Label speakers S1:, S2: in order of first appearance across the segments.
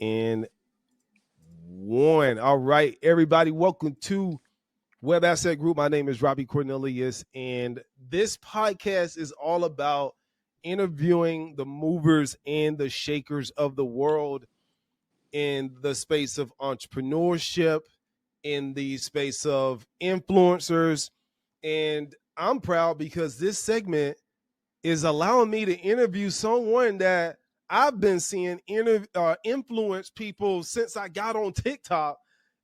S1: and one. All right, everybody, welcome to Web Asset Group. My name is Robbie Cornelius, and this podcast is all about interviewing the movers and the shakers of the world in the space of entrepreneurship, in the space of influencers. And I'm proud because this segment is allowing me to interview someone that I've been seeing influence people since I got on TikTok.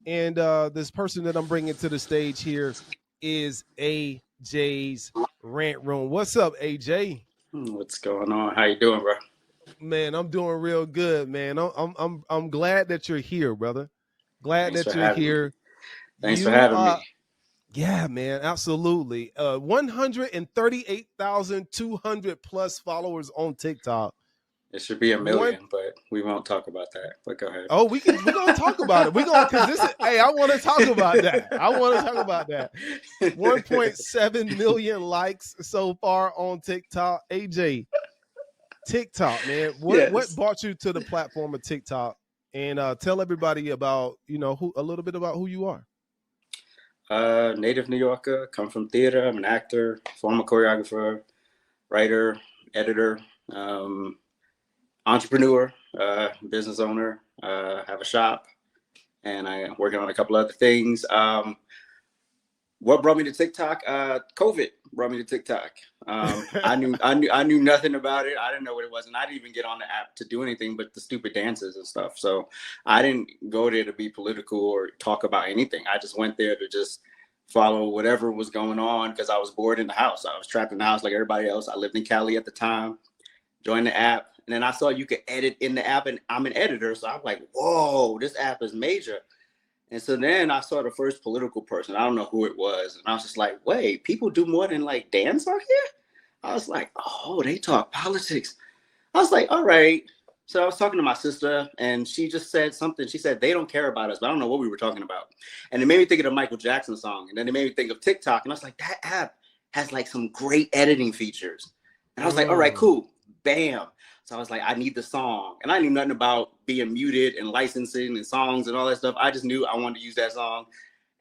S1: And this person that I'm bringing to the stage here is AJ's Rant Room. What's up, AJ?
S2: What's going on? How you doing, bro?
S1: Man, I'm doing real good, man. I'm glad that you're here, brother. Glad
S2: Thanks
S1: that
S2: for
S1: you're
S2: having
S1: here.
S2: me. Thanks for having me.
S1: Yeah, man, absolutely. 138,200 plus followers on TikTok.
S2: It should be a million, but we won't talk about that. But go ahead.
S1: Oh, we're gonna talk about it. Because this is, hey, I want to talk about that. 1.7 million likes so far on TikTok. AJ, TikTok, man. What brought you to the platform of TikTok? And tell everybody about, a little bit about who you are.
S2: Native New Yorker, come from theater. I'm an actor, former choreographer, writer, editor, entrepreneur, business owner. Have a shop, and I'm working on a couple other things. What brought me to TikTok? COVID brought me to TikTok. I knew nothing about it. I didn't know what it was, and I didn't even get on the app to do anything but the stupid dances and stuff. So I didn't go there to be political or talk about anything. I just went there to just follow whatever was going on because I was bored in the house. I was trapped in the house like everybody else. I lived in Cali at the time. Joined the app, and then I saw you could edit in the app, and I'm an editor, so I'm like, whoa, this app is major. And so then I saw the first political person. I don't know who it was. And I was just like, wait, people do more than like dance out here? I was like, oh, they talk politics. I was like, all right. So I was talking to my sister, and she just said something. She said, they don't care about us, but I don't know what we were talking about. And it made me think of the Michael Jackson song. And then it made me think of TikTok. And I was like, that app has like some great editing features. And I was like, all right, cool. Bam. So I was like, I need the song. And I knew nothing about being muted and licensing and songs and all that stuff. I just knew I wanted to use that song.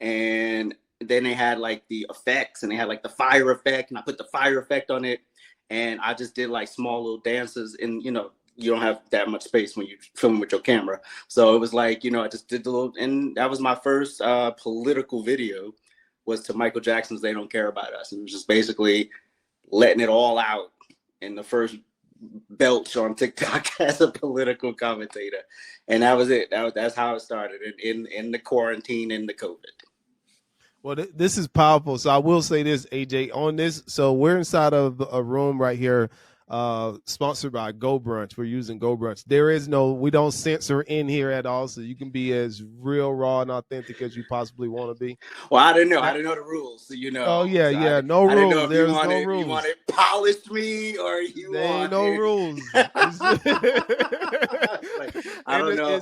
S2: And then they had like the effects, and they had like the fire effect, and I put the fire effect on it. And I just did like small little dances, and you don't have that much space when you film with your camera. So it was like, I just did the little, and that was my first political video, was to Michael Jackson's They Don't Care About Us. And it was just basically letting it all out in the first belch on TikTok as a political commentator. And that was it. That's how it started in the quarantine, in the COVID.
S1: Well, this is powerful. So I will say this, AJ, on this. So we're inside of a room right here, sponsored by Go Brunch. We're using Go Brunch. We don't censor in here at all. So you can be as real, raw, and authentic as you possibly want to be.
S2: Well, I didn't know. I didn't know the rules. So,
S1: Oh, yeah,
S2: so
S1: yeah. No rules. There's no rules.
S2: You want it polished me, or you
S1: there
S2: want
S1: ain't no rules.
S2: I don't know.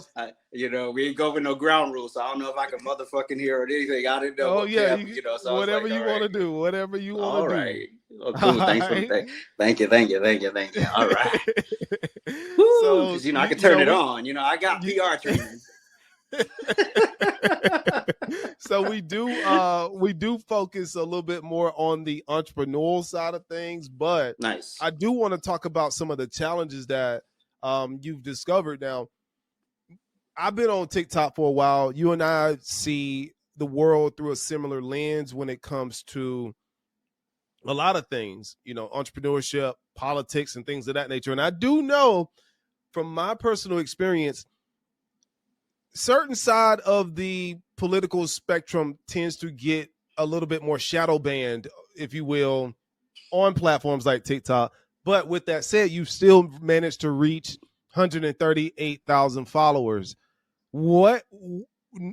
S2: We ain't go with no ground rules. So I don't know if I can motherfucking hear or anything. I didn't know.
S1: Oh, yeah.
S2: So
S1: whatever you want to do. Whatever you want to do.
S2: All right. Oh, cool. Thanks thank you. All right. So, I can turn it on. I got PR training.
S1: So we do focus a little bit more on the entrepreneurial side of things, but
S2: nice.
S1: I do want to talk about some of the challenges that you've discovered. Now, I've been on TikTok for a while. You and I see the world through a similar lens when it comes to a lot of things, entrepreneurship, politics, and things of that nature. And I do know from my personal experience, certain side of the political spectrum tends to get a little bit more shadow banned, if you will, on platforms like TikTok. But with that said, you still managed to reach 138,000 followers. What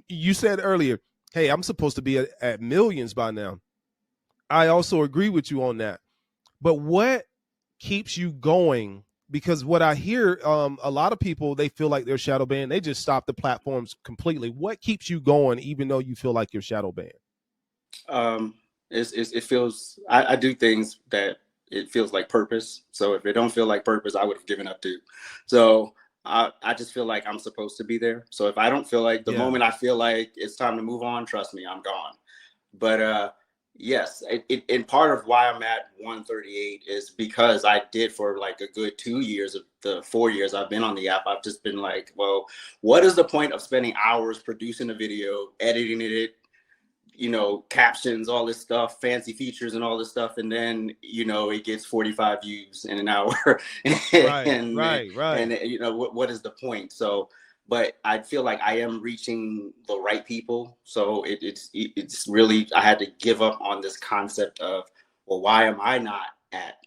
S1: you said earlier, hey, I'm supposed to be at millions by now. I also agree with you on that. But what keeps you going? Because what I hear, a lot of people, they feel like they're shadow banned. They just stop the platforms completely. What keeps you going, even though you feel like you're shadow banned?
S2: It feels, I do things that it feels like purpose. So if it don't feel like purpose, I would have given up too. So I just feel like I'm supposed to be there. So if I don't feel like, the moment I feel like it's time to move on, trust me, I'm gone. But yes, and part of why I'm at 138 is because I did, for like a good 2 years of the 4 years I've been on the app, I've just been like, well, what is the point of spending hours producing a video, editing it, captions, all this stuff, fancy features and all this stuff, and then, it gets 45 views in an hour. and
S1: right.
S2: what is the point? So, but I feel like I am reaching the right people. So it's really, I had to give up on this concept of, well, why am I not at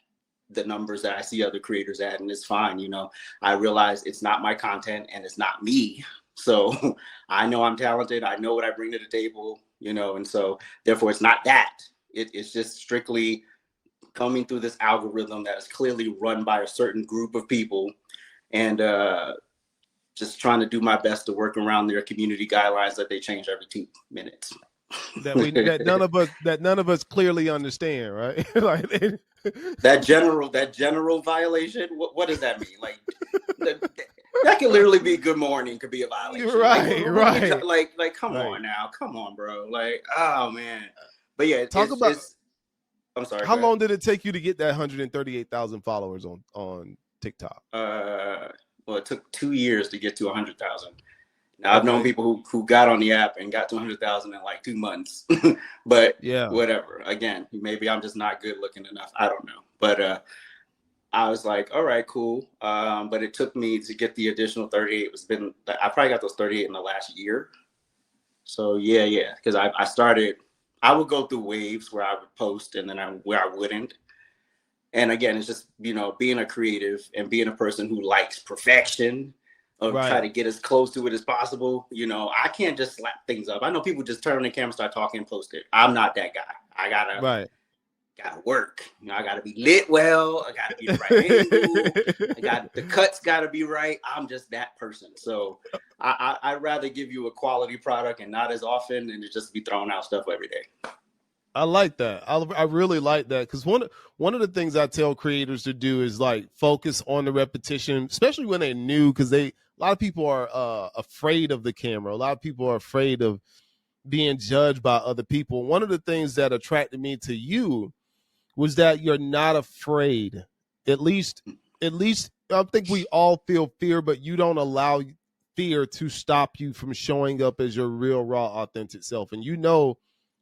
S2: the numbers that I see other creators at? And it's fine. I realize it's not my content and it's not me. So I know I'm talented. I know what I bring to the table, and so therefore it's not that. It's just strictly coming through this algorithm that is clearly run by a certain group of people, and just trying to do my best to work around their community guidelines that they change every 2 minutes.
S1: that none of us clearly understand, right? Like
S2: that general violation. What does that mean? Like that could literally be good morning, could be a violation.
S1: Right.
S2: Like come on now, come on, bro. Like, oh man. But yeah, I'm sorry.
S1: How long did it take you to get that 138,000 followers on TikTok?
S2: Well, it took 2 years to get to 100,000. Now, I've known people who got on the app and got to 100,000 in like 2 months. But whatever. Again, maybe I'm just not good looking enough. I don't know. But I was like, all right, cool. But it took me to get the additional 38. I probably got those 38 in the last year. So yeah. Because I would go through waves where I would post and then where I wouldn't. And again, it's just, being a creative and being a person who likes perfection, or try to get as close to it as possible. I can't just slap things up. I know people just turn on the camera, start talking, and post it. I'm not that guy. I gotta work. I gotta be lit well. I gotta be the right angle. The cuts gotta be right. I'm just that person. So I'd rather give you a quality product and not as often, and just be throwing out stuff every day.
S1: I like that. I really like that, because one of the things I tell creators to do is like focus on the repetition, especially when they're new, because a lot of people are afraid of the camera. A lot of people are afraid of being judged by other people. One of the things that attracted me to you was that you're not afraid. At least I think we all feel fear, but you don't allow fear to stop you from showing up as your real, raw, authentic self. And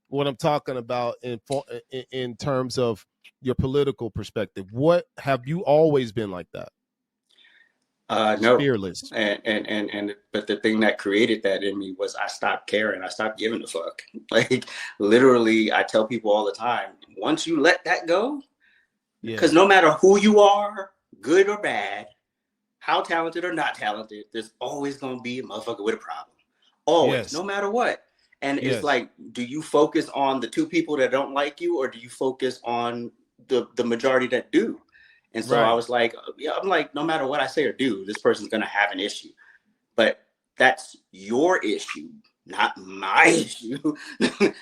S1: what I'm talking about in terms of your political perspective. What have you always been like that?
S2: No.
S1: Fearless.
S2: But the thing that created that in me was I stopped caring. I stopped giving a fuck. Like, literally, I tell people all the time, once you let that go, because no matter who you are, good or bad, how talented or not talented, there's always going to be a motherfucker with a problem. Always, no matter what. And it's like, do you focus on the 2 people that don't like you, or do you focus on the majority that do? And so I was like, I'm like, no matter what I say or do, this person's going to have an issue. But that's your issue, not my issue.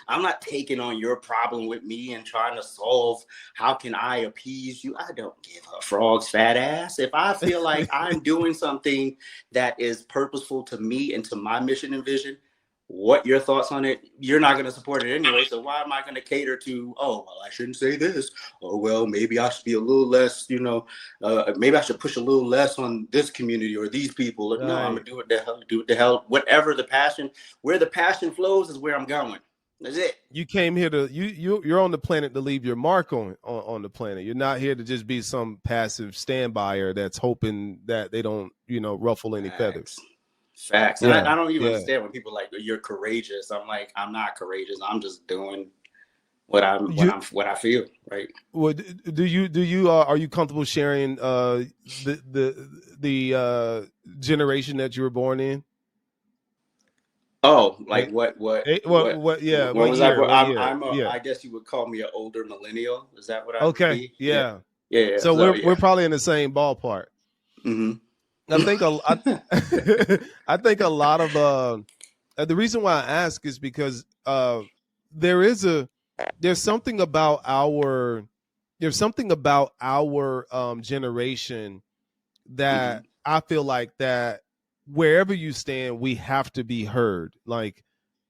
S2: I'm not taking on your problem with me and trying to solve, how can I appease you? I don't give a frog's fat ass. If I feel like I'm doing something that is purposeful to me and to my mission and vision, what your thoughts on it, you're not going to support it anyway. So why am I going to cater to, oh, well, I shouldn't say this. Oh, well, maybe I should be a little less, maybe I should push a little less on this community or these people. No, I'm going to do it the hell, whatever the passion, where the passion flows is where I'm going. That's it.
S1: You came here you're on the planet to leave your mark on the planet. You're not here to just be some passive standbyer that's hoping that they don't, ruffle any feathers.
S2: Facts. And I don't even understand when people are like, you're courageous. I'm like, I'm not courageous. I'm just doing what I feel, right?
S1: Well, do you are you comfortable sharing the generation that you were born in?
S2: Oh, like what?
S1: Yeah.
S2: What was year? I guess you would call me an older millennial. Is that what I would be?
S1: Yeah.
S2: So
S1: we're probably in the same ballpark.
S2: Mm-hmm.
S1: I think a lot of the reason why I ask is because there's something about our generation that I feel like that wherever you stand, we have to be heard. Like,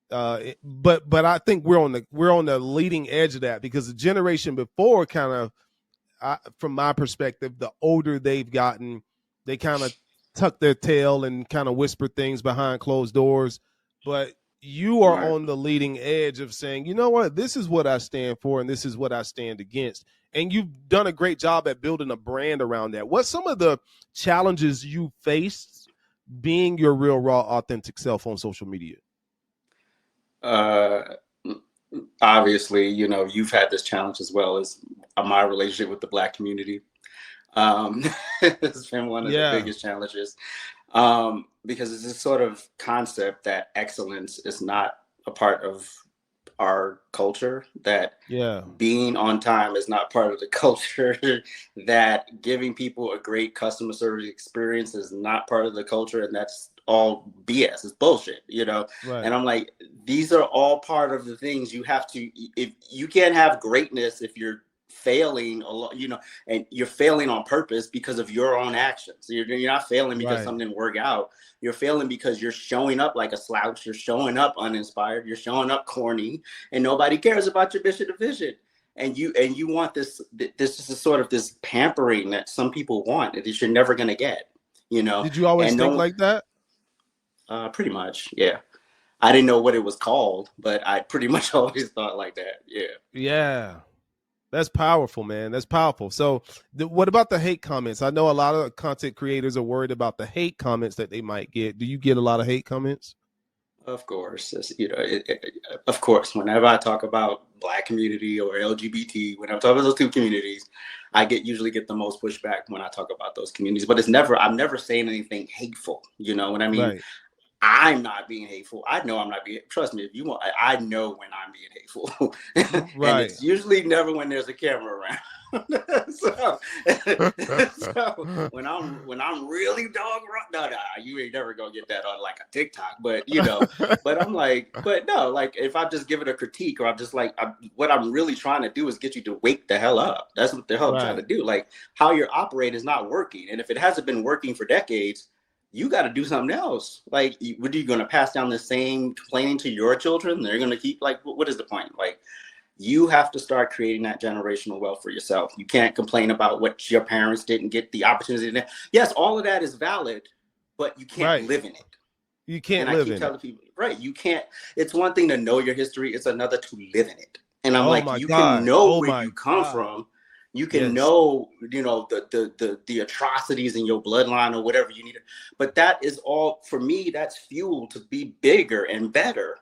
S1: but I think we're on the leading edge of that, because the generation before kind of, from my perspective, the older they've gotten, they kind of tuck their tail and kind of whisper things behind closed doors. But you are
S2: Right.
S1: on the leading edge of saying, you know what, this is what I stand for and this is what I stand against. And you've done a great job at building a brand around that. What's some of the challenges you faced being your real, raw, authentic self on social media?
S2: Uh, Obviously, you've had this challenge as well as my relationship with the Black community. Um, it's been one of the
S1: Yeah.
S2: biggest challenges, because it's this sort of concept that excellence is not a part of our culture, that
S1: Yeah.
S2: being on time is not part of the culture, that giving people a great customer service experience is not part of the culture, and that's all BS. It's bullshit.
S1: Right.
S2: And I'm like, these are all part of the things you have to. If you can't have greatness if you're failing a lot, and you're failing on purpose because of your own actions. You're not failing because
S1: Right.
S2: something didn't work out. You're failing because you're showing up like a slouch. You're showing up uninspired. You're showing up corny, and nobody cares about your mission and vision. And you want this is sort of this pampering that some people want that you're never going to get.
S1: Did you always
S2: And
S1: think
S2: no,
S1: like that?
S2: pretty much, yeah. I didn't know what it was called, but I pretty much always thought like that. Yeah.
S1: Yeah. That's powerful, man. That's powerful. So, what about the hate comments? I know a lot of content creators are worried about the hate comments that they might get. Do you get a lot of hate comments?
S2: Of course, of course. Whenever I talk about Black community or LGBT, when I'm talking about those two communities, I usually get the most pushback when I talk about those communities. But I'm never saying anything hateful. You know what I mean?
S1: Right.
S2: I'm not being hateful. I know I'm not being. Trust me, if you want, I know when I'm being hateful, and
S1: Right.
S2: it's usually never when there's a camera around. so, so when I'm really dog no, you ain't never gonna get that on like a TikTok. But but I'm like, but no, like if I just give it a critique, or I'm just like, what I'm really trying to do is get you to wake the hell up. That's what the hell I'm trying to do. Like how you're operating is not working, and if it hasn't been working for decades, you got to do something else. Like, what are you going to pass down the same complaining to your children? They're going to keep, like, what is the point? Like, you have to start creating that generational wealth for yourself. You can't complain about what your parents didn't get the opportunity to. Yes, all of that is valid, but you can't live in it.
S1: You can't
S2: and
S1: live
S2: I keep
S1: in
S2: telling
S1: it.
S2: people, right, you can't. It's one thing to know your history. It's another to live in it. And I'm
S1: Oh
S2: like,
S1: my
S2: you can
S1: God.
S2: know
S1: Oh
S2: where
S1: my
S2: you come
S1: God.
S2: from. You can
S1: Yes.
S2: know, the atrocities in your bloodline or whatever you need. But that is all, for me, that's fuel to be bigger and better.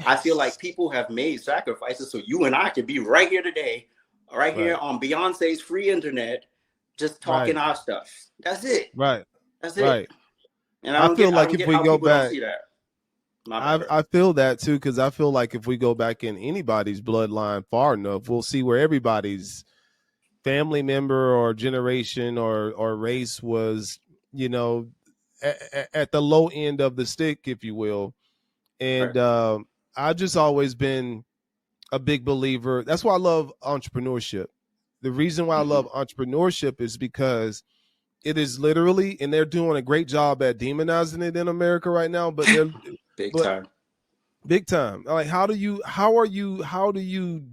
S2: I feel like people have made sacrifices so you and I could be right here today, right here on Beyonce's free internet, just talking our stuff. That's it.
S1: Right.
S2: That's
S1: Right.
S2: it. And
S1: I feel
S2: I
S1: like
S2: don't
S1: if
S2: get
S1: we
S2: how
S1: go
S2: people don't
S1: back,
S2: see that. My bad.
S1: I feel that too, because I feel like if we go back in anybody's bloodline far enough, we'll see where everybody's family member or generation or race was, at the low end of the stick, if you will. And
S2: Right.
S1: I've just always been a big believer. That's why I love entrepreneurship. The reason why I love entrepreneurship is because it is literally, and they're doing a great job at demonizing it in America right now, but
S2: Big
S1: but
S2: time.
S1: big time. Like, how do you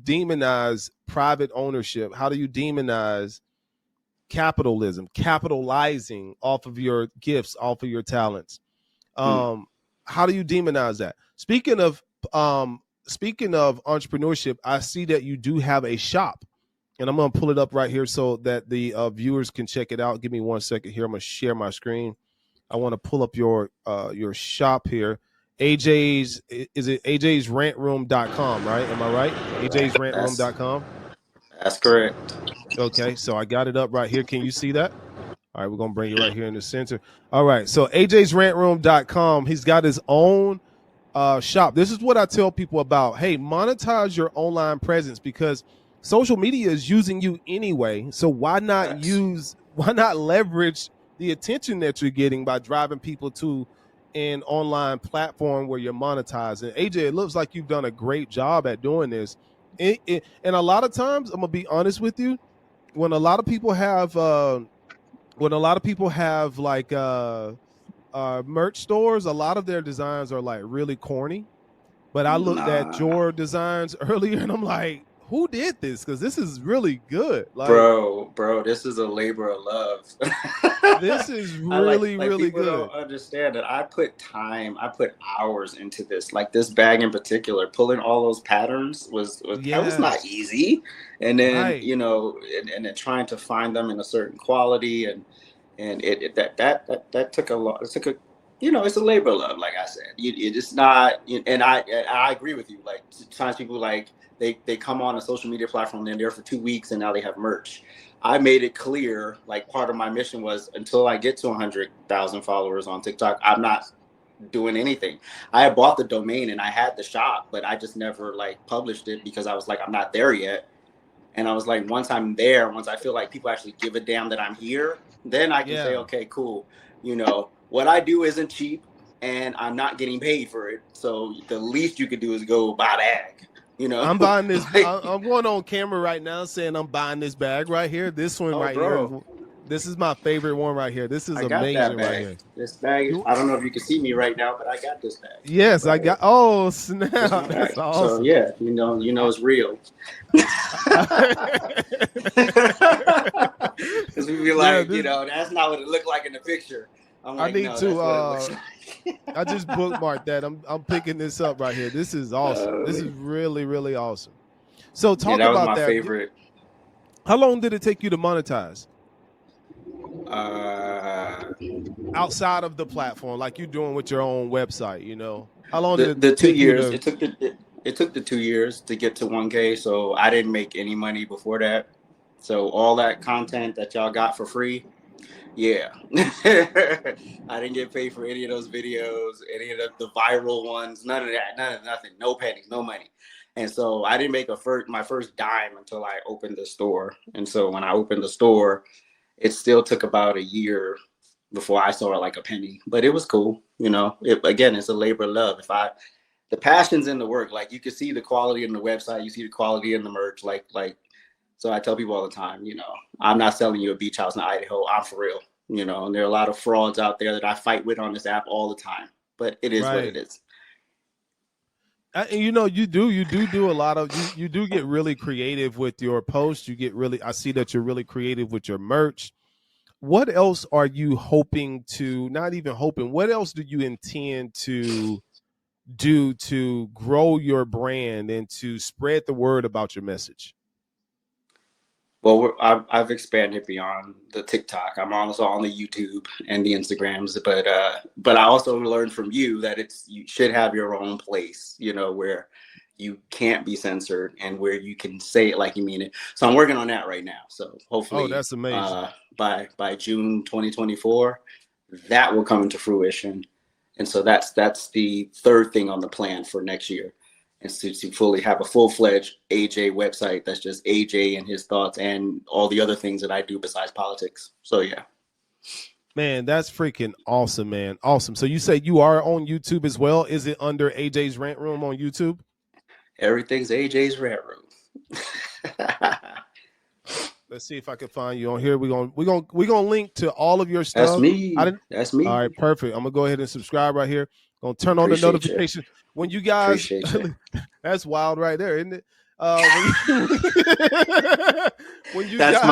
S1: demonize private ownership? How do you demonize capitalism, capitalizing off of your gifts, off of your talents? How do you demonize that? Speaking of entrepreneurship, I see that you do have a shop, and I'm going to pull it up right here so that the viewers can check it out. Give me 1 second here. I'm going to share my screen. I want to pull up your shop here. AJ's, is it ajsrantroom.com, right? Am I right? ajsrantroom.com.
S2: That's correct.
S1: Okay, so I got it up right here. Can you see that? All right, we're going to bring it right here in the center. All right, so ajsrantroom.com, he's got his own shop. This is what I tell people about. Hey, monetize your online presence, because social media is using you anyway. So why not leverage the attention that you're getting by driving people to an online platform where you're monetizing? AJ, it looks like you've done a great job at doing this. And a lot of times, I'm going to be honest with you, when a lot of people have when a lot of people have like merch stores, a lot of their designs are like really corny. But I looked at
S2: Nah,
S1: your designs earlier and I'm like, who did this? Because this is really good. Like,
S2: bro, this is a labor of love.
S1: this is
S2: I
S1: really,
S2: like
S1: really
S2: people
S1: good.
S2: don't understand that I put time, I put hours into this. Like this bag in particular, pulling all those patterns was that was not
S1: Yes.
S2: easy. And then,
S1: Right.
S2: you know, and then trying to find them in a certain quality and that took a lot. It took a, you know, it's a labor of love, like I said. It's not, and I agree with you. Like sometimes people like they come on a social media platform, they're there for 2 weeks, and now they have merch. I made it clear, like part of my mission was until I get to 100,000 followers on TikTok, I'm not doing anything. I had bought the domain and I had the shop, but I just never like published it because I was like, I'm not there yet. And I was like, once I'm there, once I feel like people actually give a damn that I'm here, then I can say,
S1: Yeah.
S2: okay, cool. You know, what I do isn't cheap and I'm not getting paid for it. So the least you could do is go buy a bag, you know?
S1: I'm buying this.
S2: Like,
S1: I'm going on camera right now saying I'm buying this bag right here. This one
S2: oh,
S1: right here.
S2: bro,
S1: This is my favorite one right here. This is
S2: I got that
S1: amazing right
S2: bag.
S1: here.
S2: This bag,
S1: You,
S2: I don't know if you can see me right now, but I got this bag.
S1: yes, I
S2: Right here.
S1: got. Oh,
S2: This is my
S1: snap. That's
S2: bag. So
S1: awesome.
S2: yeah, you know
S1: I,
S2: it's real. Because we be
S1: yeah,
S2: like, you
S1: this
S2: know, that's not what it looked like in the picture. I'm
S1: I
S2: like,
S1: need
S2: no,
S1: to
S2: that's what it looks like.
S1: I just bookmarked that. I'm picking this up right here. This is awesome. This is really, really awesome. So
S2: Yeah,
S1: talk
S2: that was
S1: about
S2: my
S1: that.
S2: favorite.
S1: How long did it take you to monetize
S2: Uh,
S1: outside of the platform, like you're doing with your own website? You know, how long did
S2: the
S1: it
S2: the two
S1: take you
S2: years
S1: to?
S2: it took it took the 2 years to get to 1K. So I didn't make any money before that. So all that content that y'all got for free, yeah. I didn't get paid for any of those videos, any of the viral ones, none of that, nothing, no pennies, no money. And so I didn't make my first dime until I opened the store. And so when I opened the store, it still took about a year before I saw like a penny. But it was cool, you know. Again, it's a labor of love. The passion's in the work. Like you can see the quality in the website, you see the quality in the merch. Like so I tell people all the time, you know, I'm not selling you a beach house in Idaho. I'm for real, you know. And there are a lot of frauds out there that I fight with on this app all the time. But it is what it
S1: Right.
S2: is.
S1: And you know, you do a lot of you do get really creative with your posts. You get really. I see that you're really creative with your merch. What else are you hoping to? Not even hoping. What else do you intend to do to grow your brand and to spread the word about your message?
S2: Well, I've expanded beyond the TikTok. I'm also on the YouTube and the Instagrams, but I also learned from you that you should have your own place, you know, where you can't be censored and where you can say it like you mean it. So I'm working on that right now. So
S1: Oh,
S2: hopefully,
S1: that's amazing.
S2: by June 2024, that will come into fruition. And so that's the third thing on the plan for next year, and to fully have a full-fledged AJ website that's just AJ and his thoughts and all the other things that I do besides politics. So yeah.
S1: Man, that's freaking awesome, man. Awesome. So you say you are on YouTube as well? Is it under AJ's Rant Room on YouTube?
S2: Everything's AJ's Rant Room.
S1: Let's see if I can find you on here. We're gonna link to all of your
S2: That's
S1: stuff. I
S2: me.
S1: didn't.
S2: That's
S1: All
S2: me.
S1: right, perfect. I'm gonna go ahead and subscribe right here. Gonna turn on the
S2: Appreciate you.
S1: notification when you guys.
S2: Appreciate you.
S1: That's wild, right there, isn't it? When you, when you
S2: That's
S1: guys.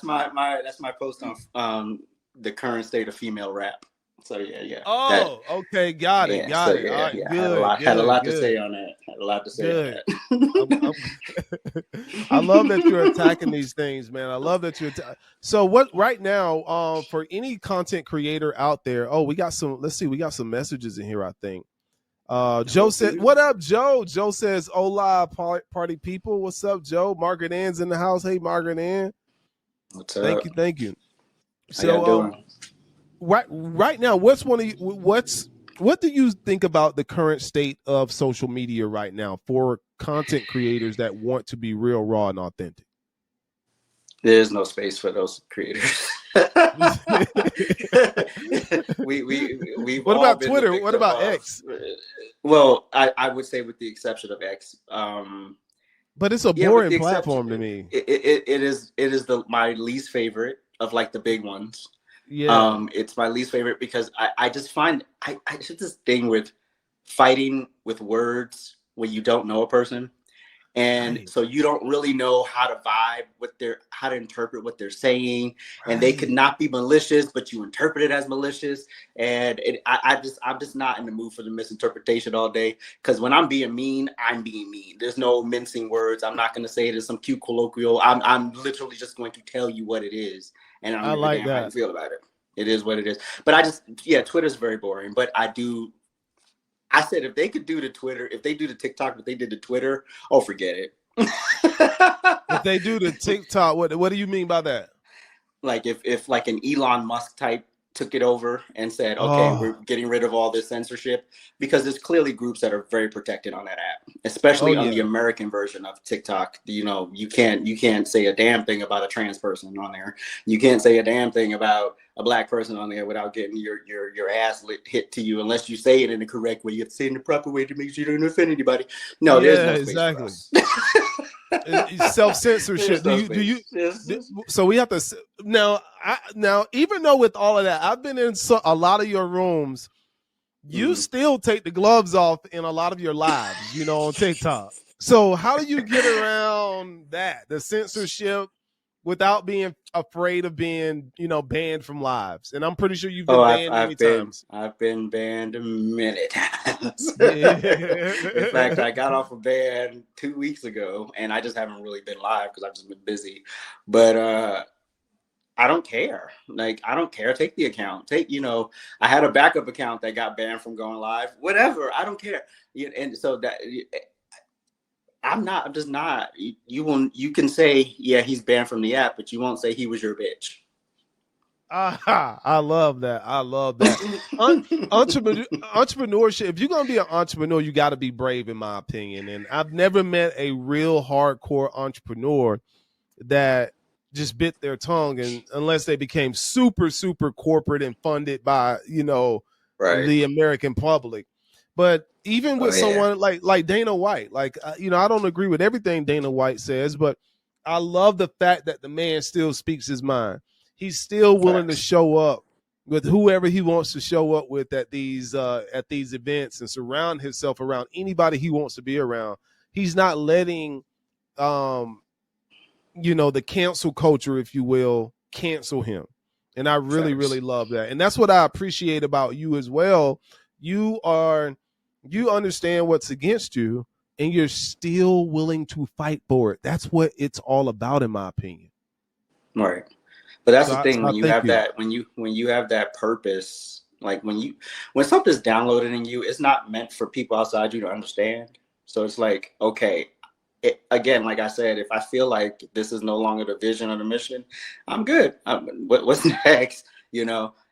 S2: my that's my post on the current state of female rap. So yeah. That
S1: Oh, okay, got it,
S2: yeah. So
S1: got it. All
S2: yeah,
S1: right,
S2: I
S1: good,
S2: had a
S1: good,
S2: lot to say
S1: good,
S2: on that. Had a lot to say on
S1: good.
S2: that.
S1: I love that you're attacking these things, man. I love that you're. So what right now? For any content creator out there, oh, we got some. Let's see, we got some messages in here. I think. Joe
S2: Oh,
S1: said,
S2: beautiful.
S1: "What up, Joe?" Joe says, "Hola, party people. What's up, Joe?" Margaret Ann's in the house. Hey, Margaret Ann.
S2: What's
S1: Thank
S2: up?
S1: you, thank you.
S2: How y'all
S1: So,
S2: doing?
S1: right now, what do you think about the current state of social media right now for content creators that want to be real, raw, and authentic?
S2: There's no space for those creators. We've
S1: What
S2: all
S1: about
S2: been the
S1: Twitter? What
S2: victim
S1: about
S2: of.
S1: X?
S2: Well, I would say with the exception of X.
S1: But it's a
S2: Yeah, with
S1: boring
S2: the exception,
S1: platform to me.
S2: it is my least favorite of like the big ones.
S1: Yeah.
S2: It's my least favorite because I just find I just this thing with fighting with words when you don't know a person. And
S1: Right.
S2: so you don't really know how to vibe how to interpret what they're saying, and they could
S1: Right.
S2: not be malicious, but you interpret it as malicious. And I'm just not in the mood for the misinterpretation all day. Because when I'm being mean, I'm being mean. There's no mincing words. I'm not going to say it as some cute colloquial. I'm literally just going to tell you what it is, and I don't
S1: I
S2: give a
S1: like
S2: damn how you
S1: that.
S2: feel about it. It is what it is. But Twitter's very boring. But I said if they could do the Twitter, if they do the TikTok, what they did to Twitter, oh, forget it.
S1: If they do the TikTok, what do you mean by that?
S2: Like if like an Elon Musk type took it over and said, okay, we're
S1: Oh,
S2: getting rid of all this censorship, because there's clearly groups that are very protected on that app,
S1: oh
S2: especially on the
S1: yeah.
S2: American version of TikTok. You can't say a damn thing about a trans person on there. You can't say a damn thing about a black person on there without getting your ass hit to you, unless you say it in the correct way. You have to say it in the proper way to make sure you don't offend anybody. No, there's
S1: Yeah,
S2: no space for
S1: exactly.
S2: us.
S1: Self censorship.
S2: There's no space.
S1: So we have to now. Now, even though with all of that, I've been in a lot of your rooms. You still take the gloves off in a lot of your lives, on TikTok. So how do you get around that, the censorship, without being afraid of being, banned from lives? And I'm pretty sure you've
S2: Oh,
S1: been banned many times.
S2: I've been banned many times. In fact,
S1: Yeah.
S2: I got off a ban 2 weeks ago, and I just haven't really been live because I've just been busy. But I don't care. Like, I don't care. Take the account. I had a backup account that got banned from going live. Whatever. I don't care. And so that I'm just not. You can say, yeah, he's banned from the app, but you won't say he was your bitch.
S1: I love that. I love that. Entrepreneurship. If you're gonna be an entrepreneur, you got to be brave, in my opinion. And I've never met a real hardcore entrepreneur that just bit their tongue, and unless they became super, super corporate and funded by
S2: Right.
S1: the American public. But even with someone like Dana White, I don't agree with everything Dana White says, but I love the fact that the man still speaks his mind. He's still willing to show up with whoever he wants to show up with at these events, and surround himself around anybody he wants to be around. He's not letting the cancel culture, if you will, cancel him. And I really, really love that. And that's what I appreciate about you as well. You understand what's against you, and you're still willing to fight for it. That's what it's all about, in my opinion.
S2: Right. But that's the thing, when you
S1: thank
S2: have
S1: you.
S2: that, when you have that purpose, like when something's downloaded in you, it's not meant for people outside you to understand. So it's like, okay, again, like I said, if I feel like this is no longer the vision or the mission, I'm good. What's next?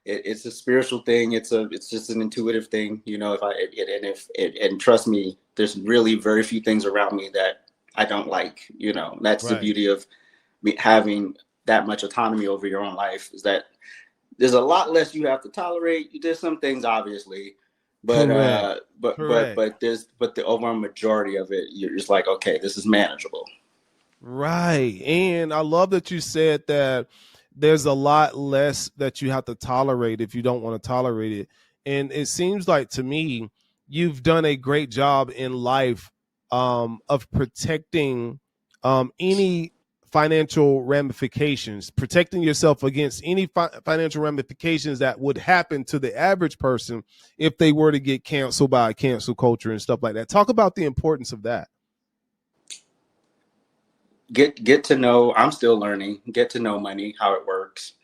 S2: It's a spiritual thing. It's just an intuitive thing. And trust me, there's really very few things around me that I don't like. That's the beauty of me having that much autonomy over your own life, is that there's a lot less you have to tolerate. There's some things, obviously, but the overall majority of it, you're just like, okay, this is manageable.
S1: Right. And I love that you said that there's a lot less that you have to tolerate if you don't want to tolerate it. And it seems like, to me, you've done a great job in life of protecting any financial ramifications, protecting yourself against any financial ramifications that would happen to the average person if they were to get canceled by a cancel culture and stuff like that. Talk about the importance of that.
S2: Get to know. I'm still learning. Get to know money, how it works.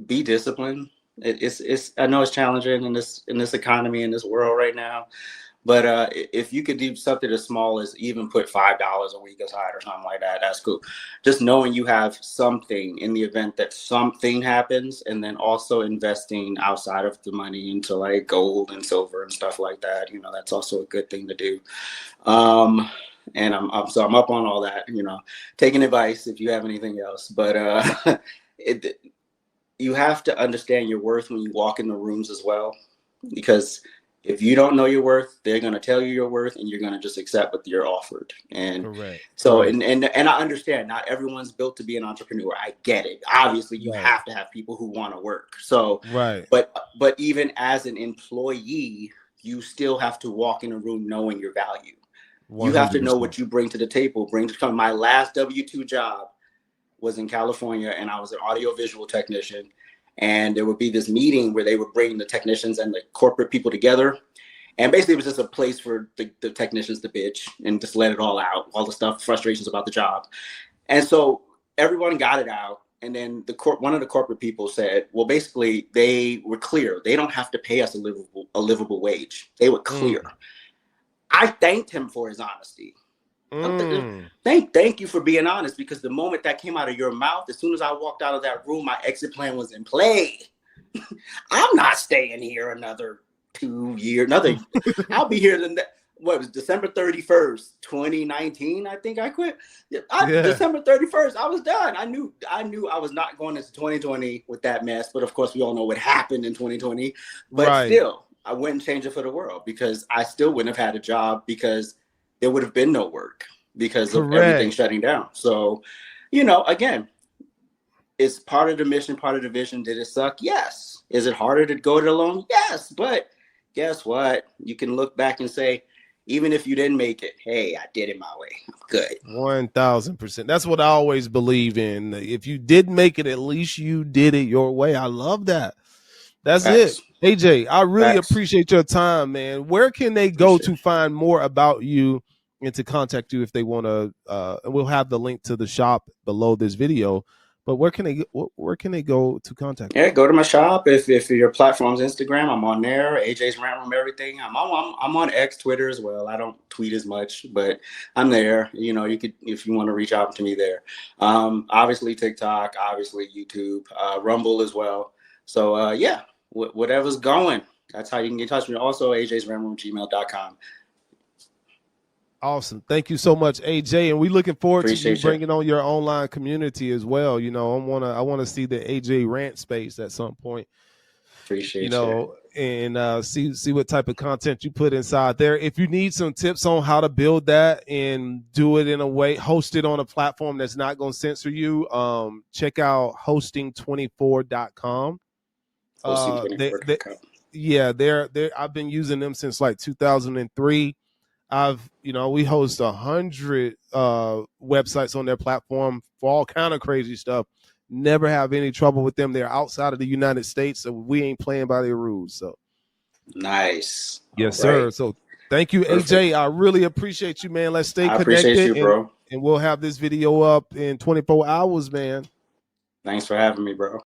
S2: Be disciplined. It's I know it's challenging in this economy, in this world right now. But if you could do something as small as even put $5 a week aside or something like that, that's cool. Just knowing you have something in the event that something happens, and then also investing outside of the money into like gold and silver and stuff like that. That's also a good thing to do. And I'm up on all that. Taking advice if you have anything else. But you have to understand your worth when you walk in the rooms as well, because If you don't know your worth, they're going to tell you your worth, and you're going to just accept what you're offered. And
S1: Correct.
S2: so,
S1: Right.
S2: and I understand not everyone's built to be an entrepreneur. I get it. Obviously, you
S1: Right.
S2: have to have people who want to work. So,
S1: Right.
S2: but even as an employee, you still have to walk in a room knowing your value. 100%. You have to know what you bring to the table. My last W-2 job was in California, and I was an audiovisual technician. And there would be this meeting where they would bring the technicians and the corporate people together. And basically it was just a place for the technicians to bitch and just let it all out, all the stuff, frustrations about the job. And so everyone got it out. And then one of the corporate people said, well, basically they were clear. They don't have to pay us a livable wage. They were clear. I thanked him for his honesty. Thank you for being honest, because the moment that came out of your mouth, as soon as I walked out of that room, my exit plan was in play. I'm not staying here another 2 years. I'll be here what was December 31st, 2019. I think I quit. December 31st, I was done. I knew I was not going into 2020 with that mess. But of course, we all know what happened in 2020. But still, I wouldn't change it for the world, because I still wouldn't have had a job, because there would have been no work because of everything shutting down. So, again, it's part of the mission, part of the vision. Did it suck? Yes. Is it harder to go it alone? Yes. But guess what? You can look back and say, even if you didn't make it, hey, I did it my way. I'm good.
S1: 1000%. That's what I always believe in. If you didn't make it, at least you did it your way. I love that. That's it. AJ, I really appreciate your time, man. Where can they go to find more about you and to contact you if they want to? We'll have the link to the shop below this video. But where can they go to contact you?
S2: Yeah, go to my shop. If your platform's Instagram, I'm on there. AJ's Rant Room, everything. I'm on X, Twitter as well. I don't tweet as much, but I'm there. You could, if you want to reach out to me there. Obviously TikTok, obviously YouTube, Rumble as well. So yeah, whatever's going, that's how you can get in touch with me. Also, AJ'sRantRoom@gmail.com.
S1: Awesome. Thank you so much, AJ. And we're looking forward to you bringing on your online community as well. I want to see the AJ Rant space at some point.
S2: Appreciate you.
S1: And see what type of content you put inside there. If you need some tips on how to build that and do it in a way, host it on a platform that's not going to censor you, check out hosting24.com. I've been using them since like 2003. We host 100 websites on their platform for all kind of crazy stuff. Never have any trouble with them. They're outside of the United States, so we ain't playing by their rules. So
S2: nice.
S1: Yes, sir. So thank you, AJ. I really appreciate you, man. Let's stay connected.
S2: I appreciate you, bro.
S1: And we'll have this video up in 24 hours, man.
S2: Thanks for having me, bro.